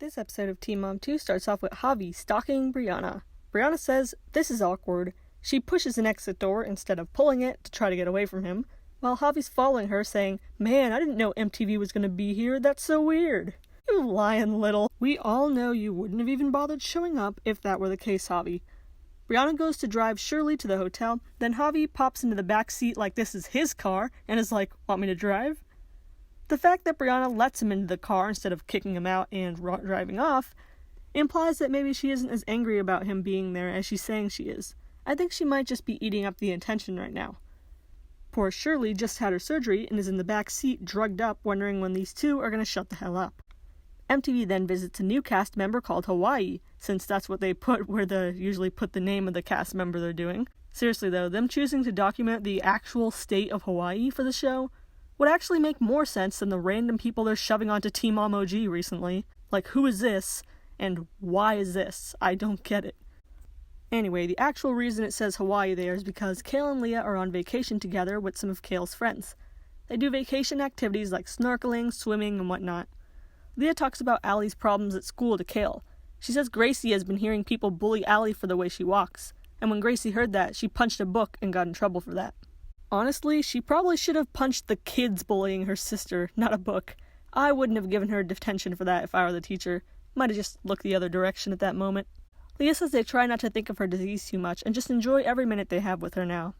This episode of Teen Mom 2 starts off with Javi stalking Briana. Briana says this is awkward. She pushes an exit door instead of pulling it to try to get away from him, while Javi's following her saying, "Man, I didn't know MTV was gonna be here, that's so weird." You lying little. We all know you wouldn't have even bothered showing up if that were the case, Javi. Briana goes to drive Shirley to the hotel, then Javi pops into the back seat like this is his car and is like, "Want me to drive?" The fact that Briana lets him into the car instead of kicking him out and driving off implies that maybe she isn't as angry about him being there as she's saying she is. I think she might just be eating up the attention right now. Poor Shirley just had her surgery and is in the back seat drugged up, wondering when these two are going to shut the hell up. MTV then visits a new cast member called Hawaii, since that's what they put where they usually put the name of the cast member they're doing. Seriously though, them choosing to document the actual state of Hawaii for the show would actually make more sense than the random people they're shoving onto Team Mom OG recently. Like, who is this, and why is this? I don't get it. Anyway, the actual reason it says Hawaii there is because Kail and Leah are on vacation together with some of Kail's friends. They do vacation activities like snorkeling, swimming, and whatnot. Leah talks about Allie's problems at school to Kail. She says Gracie has been hearing people bully Allie for the way she walks, and when Gracie heard that, she punched a book and got in trouble for that. Honestly, she probably should have punched the kids bullying her sister, not a book. I wouldn't have given her detention for that if I were the teacher. Might have just looked the other direction at that moment. Leah says they try not to think of her disease too much and just enjoy every minute they have with her now.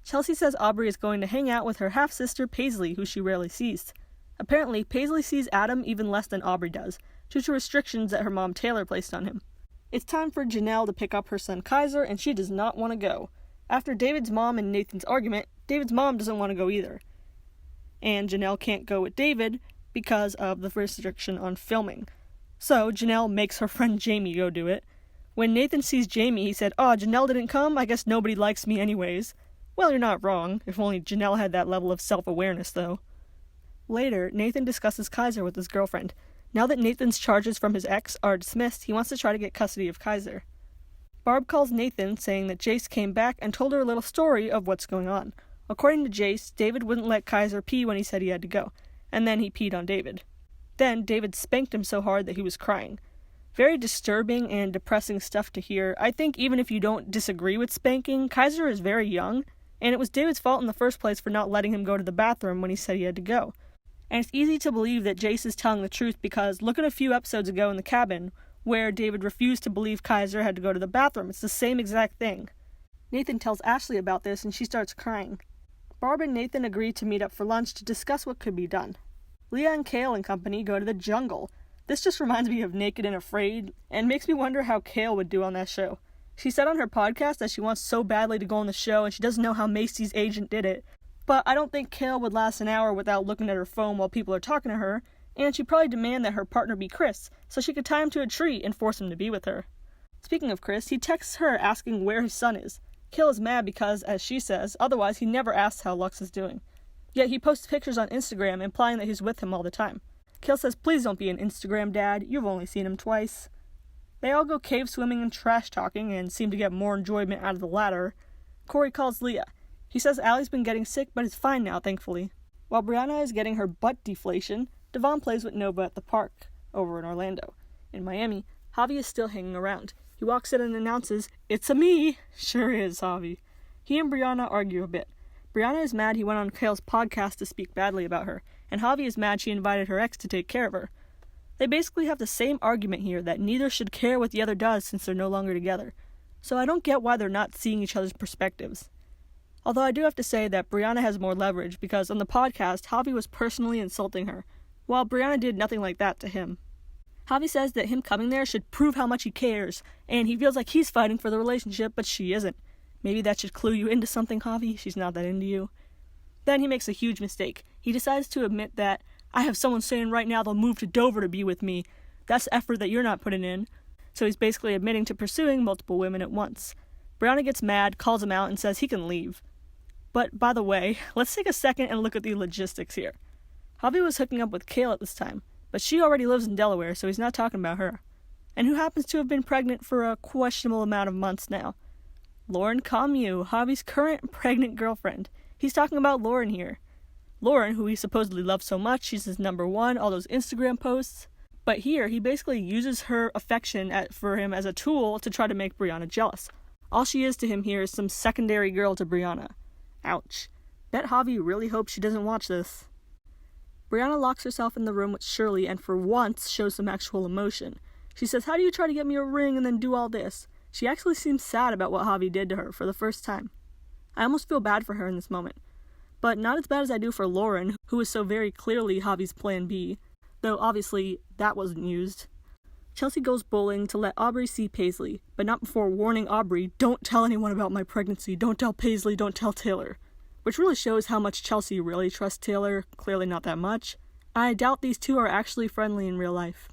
Chelsea says Aubrey is going to hang out with her half-sister Paisley, who she rarely sees. Apparently, Paisley sees Adam even less than Aubrey does, due to restrictions that her mom Taylor placed on him. It's time for Janelle to pick up her son Kaiser, and she does not want to go. After David's mom and Nathan's argument, David's mom doesn't want to go either. And Janelle can't go with David because of the restriction on filming. So Janelle makes her friend Jamie go do it. When Nathan sees Jamie, he said, "Oh, Janelle didn't come? I guess nobody likes me anyways." Well, you're not wrong. If only Janelle had that level of self-awareness, though. Later, Nathan discusses Kaiser with his girlfriend. Now that Nathan's charges from his ex are dismissed, he wants to try to get custody of Kaiser. Barb calls Nathan, saying that Jace came back and told her a little story of what's going on. According to Jace, David wouldn't let Kaiser pee when he said he had to go, and then he peed on David. Then David spanked him so hard that he was crying. Very disturbing and depressing stuff to hear. I think even if you don't disagree with spanking, Kaiser is very young, and it was David's fault in the first place for not letting him go to the bathroom when he said he had to go. And it's easy to believe that Jace is telling the truth because look at a few episodes ago in the cabin, where David refused to believe Kaiser had to go to the bathroom. It's the same exact thing. Nathan tells Ashley about this and she starts crying. Barb and Nathan agree to meet up for lunch to discuss what could be done. Leah and Kail and company go to the jungle. This just reminds me of Naked and Afraid, and makes me wonder how Kail would do on that show. She said on her podcast that she wants so badly to go on the show and she doesn't know how Macy's agent did it. But I don't think Kail would last an hour without looking at her phone while people are talking to her, and she'd probably demand that her partner be Chris, so she could tie him to a tree and force him to be with her. Speaking of Chris, he texts her asking where his son is. Kail is mad because, as she says, otherwise he never asks how Lux is doing. Yet he posts pictures on Instagram implying that he's with him all the time. Kail says, "Please don't be an Instagram dad, you've only seen him twice." They all go cave swimming and trash talking and seem to get more enjoyment out of the latter. Corey calls Leah. He says Allie's been getting sick but is fine now, thankfully. While Briana is getting her butt deflation, Devon plays with Nova at the park, over in Orlando. In Miami, Javi is still hanging around. He walks in and announces, "It's a me!" Sure is, Javi. He and Briana argue a bit. Briana is mad he went on Kail's podcast to speak badly about her, and Javi is mad she invited her ex to take care of her. They basically have the same argument here that neither should care what the other does since they're no longer together. So I don't get why they're not seeing each other's perspectives. Although I do have to say that Briana has more leverage because on the podcast, Javi was personally insulting her, while Briana did nothing like that to him. Javi says that him coming there should prove how much he cares, and he feels like he's fighting for the relationship, but she isn't. Maybe that should clue you into something, Javi. She's not that into you. Then he makes a huge mistake. He decides to admit that, "I have someone saying right now they'll move to Dover to be with me. That's effort that you're not putting in." So he's basically admitting to pursuing multiple women at once. Briana gets mad, calls him out, and says he can leave. But, by the way, let's take a second and look at the logistics here. Javi was hooking up with Kail at this time, but she already lives in Delaware, so he's not talking about her. And who happens to have been pregnant for a questionable amount of months now? Lauren Comu, Javi's current pregnant girlfriend. He's talking about Lauren here. Lauren, who he supposedly loves so much, she's his number one, all those Instagram posts. But here, he basically uses her affection for him as a tool to try to make Briana jealous. All she is to him here is some secondary girl to Briana. Ouch. Bet Javi really hopes she doesn't watch this. Briana locks herself in the room with Shirley and for once shows some actual emotion. She says, "How do you try to get me a ring and then do all this?" She actually seems sad about what Javi did to her for the first time. I almost feel bad for her in this moment. But not as bad as I do for Lauren, who is so very clearly Javi's plan B. Though obviously that wasn't used. Chelsea goes bowling to let Aubrey see Paisley, but not before warning Aubrey, "Don't tell anyone about my pregnancy, don't tell Paisley, don't tell Taylor." Which really shows how much Chelsea really trusts Taylor, clearly not that much. I doubt these two are actually friendly in real life.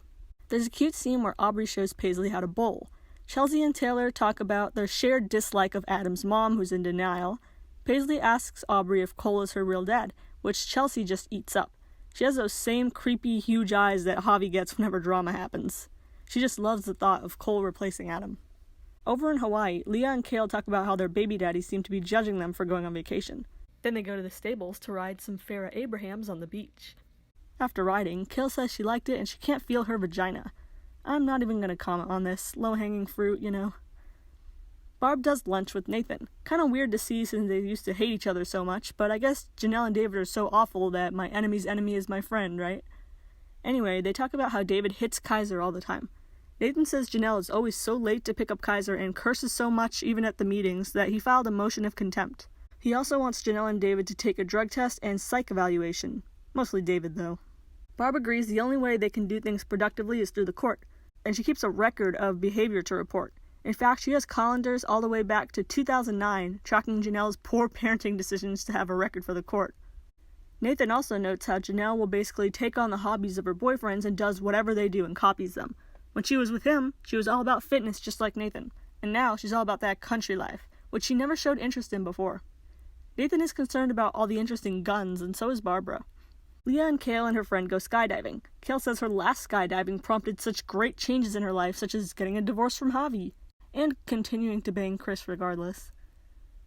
There's a cute scene where Aubrey shows Paisley how to bowl. Chelsea and Taylor talk about their shared dislike of Adam's mom, who's in denial. Paisley asks Aubrey if Cole is her real dad, which Chelsea just eats up. She has those same creepy, huge eyes that Javi gets whenever drama happens. She just loves the thought of Cole replacing Adam. Over in Hawaii, Leah and Kail talk about how their baby daddies seem to be judging them for going on vacation. Then they go to the stables to ride some Farrah Abrahams on the beach. After riding, Kail says she liked it and she can't feel her vagina. I'm not even going to comment on this. Low-hanging fruit, you know. Barb does lunch with Nathan. Kind of weird to see since they used to hate each other so much, but I guess Janelle and David are so awful that my enemy's enemy is my friend, right? Anyway, they talk about how David hits Kaiser all the time. Nathan says Janelle is always so late to pick up Kaiser and curses so much even at the meetings that he filed a motion of contempt. He also wants Janelle and David to take a drug test and psych evaluation. Mostly David, though. Barb agrees the only way they can do things productively is through the court, and she keeps a record of behavior to report. In fact, she has calendars all the way back to 2009, tracking Janelle's poor parenting decisions to have a record for the court. Nathan also notes how Janelle will basically take on the hobbies of her boyfriends and does whatever they do and copies them. When she was with him, she was all about fitness just like Nathan, and now she's all about that country life, which she never showed interest in before. Nathan is concerned about all the interesting guns, and so is Barbara. Leah and Kail and her friend go skydiving. Kail says her last skydiving prompted such great changes in her life, such as getting a divorce from Javi, and continuing to bang Chris regardless.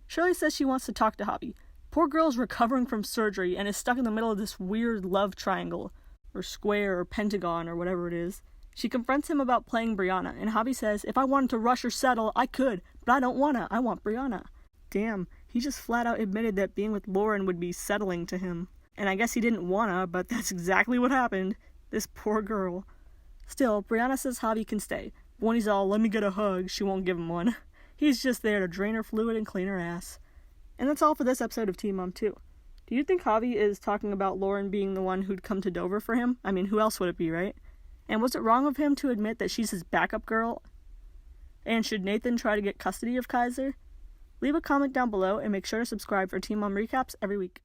Shirley says she wants to talk to Javi. Poor girl's recovering from surgery and is stuck in the middle of this weird love triangle, or square, or pentagon, or whatever it is. She confronts him about playing Briana, and Javi says, "If I wanted to rush or settle, I could, but I don't wanna, I want Briana." Damn, he just flat out admitted that being with Lauren would be settling to him. And I guess he didn't wanna, but that's exactly what happened. This poor girl. Still, Briana says Javi can stay. But when he's all, "Let me get a hug," she won't give him one. He's just there to drain her fluid and clean her ass. And that's all for this episode of Teen Mom 2. Do you think Javi is talking about Lauren being the one who'd come to Dover for him? I mean, who else would it be, right? And was it wrong of him to admit that she's his backup girl? And should Nathan try to get custody of Kaiser? Leave a comment down below and make sure to subscribe for Teen Mom recaps every week.